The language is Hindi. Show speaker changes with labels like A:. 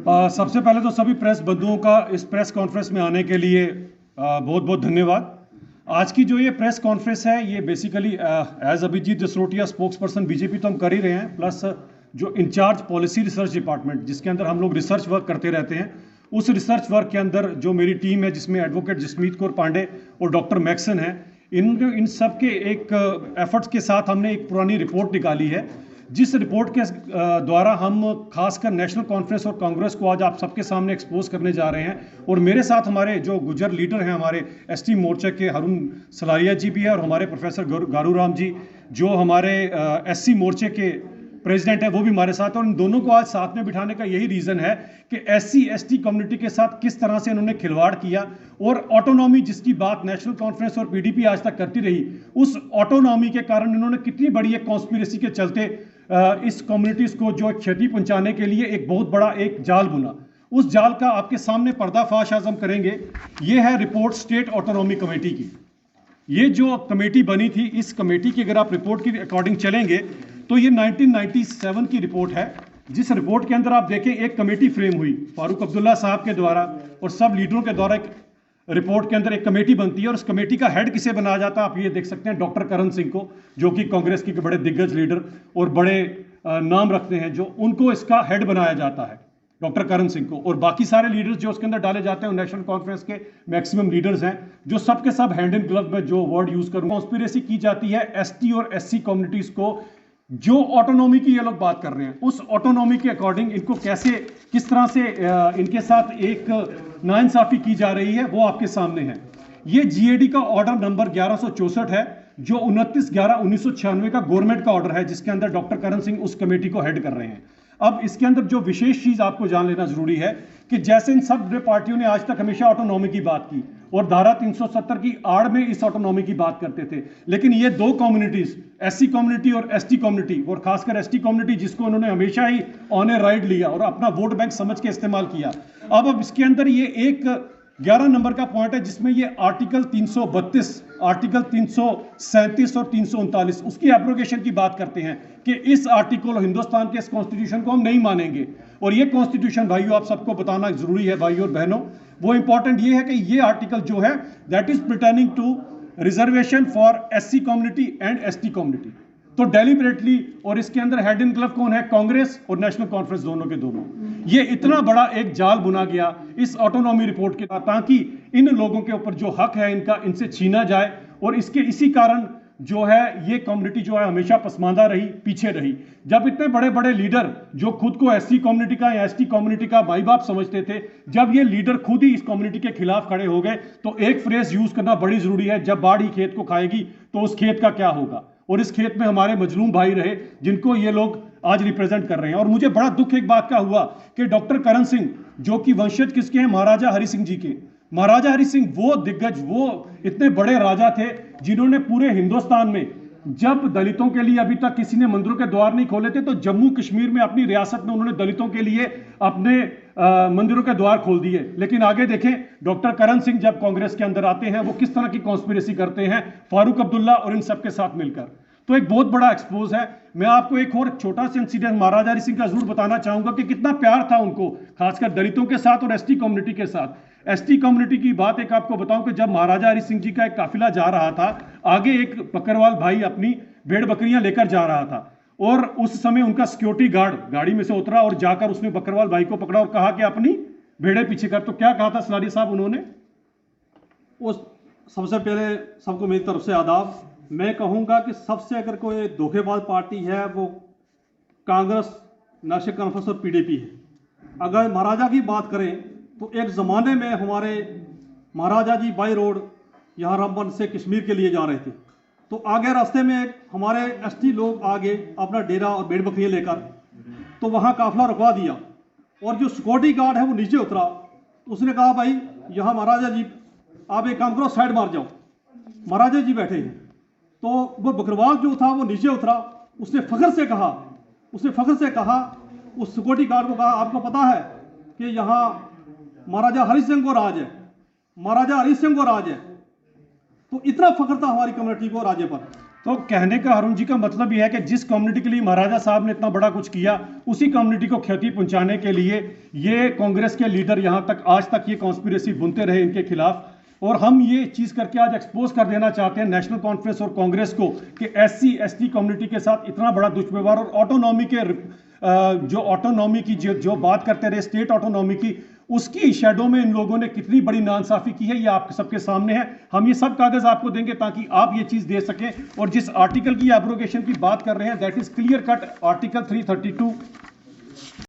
A: सबसे पहले तो सभी प्रेस बंधुओं का इस प्रेस कॉन्फ्रेंस में आने के लिए बहुत बहुत धन्यवाद। आज की जो ये प्रेस कॉन्फ्रेंस है ये basically as Abhijeet Jasrotia spokesperson BJP तो हम कर ही रहे हैं, प्लस जो इंचार्ज पॉलिसी रिसर्च डिपार्टमेट जिसके अंदर हम लोग रिसर्च वर्क करते रहते हैं, उस रिसर्च वर्क के अंदर जो मेरी टीम है जिसमें एडवोकेट जसमीत कौर पांडे और डॉक्टर मैक्सन है, इन सब के एक एफर्ट्स के साथ हमने एक पुरानी रिपोर्ट निकाली है, जिस रिपोर्ट के द्वारा हम खासकर नेशनल कॉन्फ्रेंस और कांग्रेस को आज आप सबके सामने एक्सपोज करने जा रहे हैं। और मेरे साथ हमारे जो गुजर लीडर हैं, हमारे एसटी मोर्चा के हरुण सलारिया जी भी है और हमारे प्रोफेसर गारू राम जी जो हमारे एससी मोर्चे के प्रेसिडेंट है वो भी हमारे साथ है। और इन दोनों को आज साथ में बिठाने का यही रीज़न है कि एससी एसटी कम्युनिटी के साथ किस तरह से इन्होंने खिलवाड़ किया और ऑटोनॉमी जिसकी बात नेशनल कॉन्फ्रेंस और पीडीपी आज तक करती रही, उस ऑटोनॉमी के कारण इन्होंने कितनी बड़ी एक कॉन्स्पिरेसी के चलते इस कम्युनिटीज़ को जो क्षति पहुंचाने के लिए एक बहुत बड़ा एक जाल बुना। उस जाल का आपके सामने पर्दाफाश आज हम करेंगे। ये है रिपोर्ट स्टेट ऑटोनॉमी कमेटी की। ये जो कमेटी बनी थी, इस कमेटी की अगर आप रिपोर्ट की अकॉर्डिंग चलेंगे तो ये 1997 की रिपोर्ट है, जिस रिपोर्ट के अंदर आप देखें एक कमेटी फ्रेम हुई फारूक अब्दुल्ला साहब के द्वारा और सब लीडरों के द्वारा। एक रिपोर्ट के अंदर एक कमेटी बनती है और उस कमेटी का हेड किसे बनाया जाता है आप ये देख सकते हैं, डॉक्टर करण सिंह को, जो कि कांग्रेस के बड़े दिग्गज लीडर और बड़े नाम रखते हैं, जो उनको इसका हेड बनाया जाता है, डॉक्टर करण सिंह को। और बाकी सारे लीडर्स जो उसके अंदर डाले जाते हैं नेशनल कॉन्फ्रेंस के मैक्सिमम लीडर्स हैं, जो सब के सब हैंड इन ग्लव में जो वर्ड यूज करूंगा, कॉन्स्पिरेसी की जाती है एसटी और एससी कम्युनिटीज को। जो ऑटोनॉमी की ये लोग बात कर रहे हैं, उस ऑटोनॉमी के अकॉर्डिंग इनको कैसे किस तरह से इनके साथ एक नाइंसाफी की जा रही है वो आपके सामने है। ये जीएडी का ऑर्डर नंबर 1164 है, जो 29/11/1996 का गवर्नमेंट का ऑर्डर है, जिसके अंदर डॉक्टर करण सिंह उस कमेटी को हेड कर रहे हैं। अब इसके अंदर जो विशेष चीज आपको जान लेना जरूरी है कि जैसे इन सब पार्टियों ने आज तक हमेशा ऑटोनॉमी की बात की और धारा 370 की आड़ में इस ऑटोनॉमी की बात करते थे, लेकिन ये दो कम्युनिटीज, एससी कम्युनिटी और एसटी कम्युनिटी, और खासकर एसटी कम्युनिटी जिसको उन्होंने हमेशा ही ऑन ए राइड लिया और अपना वोट बैंक समझ के इस्तेमाल किया। अब इसके अंदर ये एक 11 नंबर का पॉइंट है जिसमें ये आर्टिकल 332, आर्टिकल 337 और 339 उसकी एब्रोगेशन की बात करते हैं कि इस आर्टिकल हिंदुस्तान के इस कॉन्स्टिट्यूशन को हम नहीं मानेंगे। और ये कॉन्स्टिट्यूशन भाइयों आप सबको बताना जरूरी है भाइयों और बहनों, वो इंपॉर्टेंट ये है कि ये आर्टिकल जो है that is pertaining to reservation for SC community and ST community. तो डेलिबरेटली, और इसके अंदर हेड इन ग्लव कौन है, कांग्रेस और नेशनल कॉन्फ्रेंस दोनों के दोनों। ये इतना बड़ा एक जाल बुना गया इस ऑटोनॉमी रिपोर्ट के साथ ताकि इन लोगों के ऊपर जो हक है इनका इनसे छीना जाए। और इसके इसी कारण जो है ये कम्युनिटी जो है हमेशा पसमानदा रही, पीछे रही। जब इतने बड़े बड़े लीडर जो खुद को एससी कम्युनिटी का या एसटी कम्युनिटी का भाई बाप समझते थे, जब ये लीडर खुद ही इस कम्युनिटी के खिलाफ खड़े हो गए, तो एक फ्रेज यूज करना बड़ी जरूरी है, जब बाढ़ ही खेत को खाएगी तो उस खेत का क्या होगा। और इस खेत में हमारे मजलूम भाई रहे जिनको ये लोग आज रिप्रेजेंट कर रहे हैं। और मुझे बड़ा दुख एक बात का हुआ कि डॉक्टर करण सिंह जो कि वंशज किसके हैं, महाराजा हरि सिंह जी के। महाराजा हरि सिंह वो दिग्गज, वो इतने बड़े राजा थे जिन्होंने पूरे हिंदुस्तान में, जब दलितों के लिए अभी तक किसी ने मंदिरों के द्वार नहीं खोले थे, तो जम्मू कश्मीर में अपनी रियासत में उन्होंने दलितों के लिए अपने मंदिरों के द्वार खोल दिए। लेकिन आगे देखें, डॉक्टर करण सिंह जब कांग्रेस के अंदर आते हैं वो किस तरह की कॉन्स्पिरेसी करते हैं फारूक अब्दुल्ला और इन सबके साथ मिलकर। तो एक बहुत बड़ा एक्सपोज है। मैं आपको एक और छोटा सा इंसिडेंट महाराजा हरि सिंह का जरूर बताना चाहूंगा कि कितना प्यार था उनको खासकर दलितों के साथ और एसटी कम्युनिटी के साथ। एसटी कम्युनिटी की बात एक आपको बताऊं कि जब महाराजा हरि सिंह जी का एक काफिला जा रहा था, आगे एक बकरवाल भाई अपनी भेड़ बकरियां लेकर जा रहा था और उस समय उनका सिक्योरिटी गार्ड गाड़ी में से उतरा और जाकर उसने बकरवाल भाई को पकड़ा और कहा कि अपनी भेड़े पीछे कर। तो क्या कहा था सलारी साहब उन्होंने?
B: उस सबसे पहले सबको मेरी तरफ से आदाब। मैं कहूंगा कि सबसे अगर कोई धोखेबाज पार्टी है वो कांग्रेस, नेशनल कॉन्फ्रेंस और पीडीपी है। अगर महाराजा की बात करें तो एक ज़माने में हमारे महाराजा जी बाई रोड यहाँ रामबन से कश्मीर के लिए जा रहे थे, तो आगे रास्ते में हमारे एसटी लोग आगे अपना डेरा और भेड़ बकरियाँ लेकर, तो वहाँ काफिला रुकवा दिया और जो सिक्योरिटी गार्ड है वो नीचे उतरा। उसने कहा भाई यहाँ महाराजा जी आप एक काम करो, साइड मार जाओ। महाराजा जी बैठे हैं, तो वो बकरवाल जो था वो नीचे उतरा। उसने फख्र से कहा उस सिक्योरिटी गार्ड को कहा आपको पता है कि यहाँ महाराजा हरि सिंह को राज है, महाराजा हरि सिंह को राज है। तो इतना फख्र था हमारी कम्युनिटी को राजे पर।
A: तो कहने का अरुण जी का मतलब यह है कि जिस कम्युनिटी के लिए महाराजा साहब ने इतना बड़ा कुछ किया, उसी कम्युनिटी को क्षति पहुंचाने के लिए ये कांग्रेस के लीडर यहां तक आज तक ये कॉन्स्पिरेसी बुनते रहे इनके खिलाफ। और हम ये चीज करके आज एक्सपोज कर देना चाहते हैं नेशनल कॉन्फ्रेंस और कांग्रेस को कि एससी एसटी कम्युनिटी के साथ इतना बड़ा दुष्व्यवहार और ऑटोनॉमी के जो ऑटोनॉमी की जो बात करते रहे स्टेट ऑटोनॉमी की, उसकी शेडो में इन लोगों ने कितनी बड़ी नाइंसाफी की है ये आप सबके सामने है। हम ये सब कागज आपको देंगे ताकि आप ये चीज दे सकें। और जिस आर्टिकल की एब्रोगेशन की बात कर रहे हैं that is clear cut article 332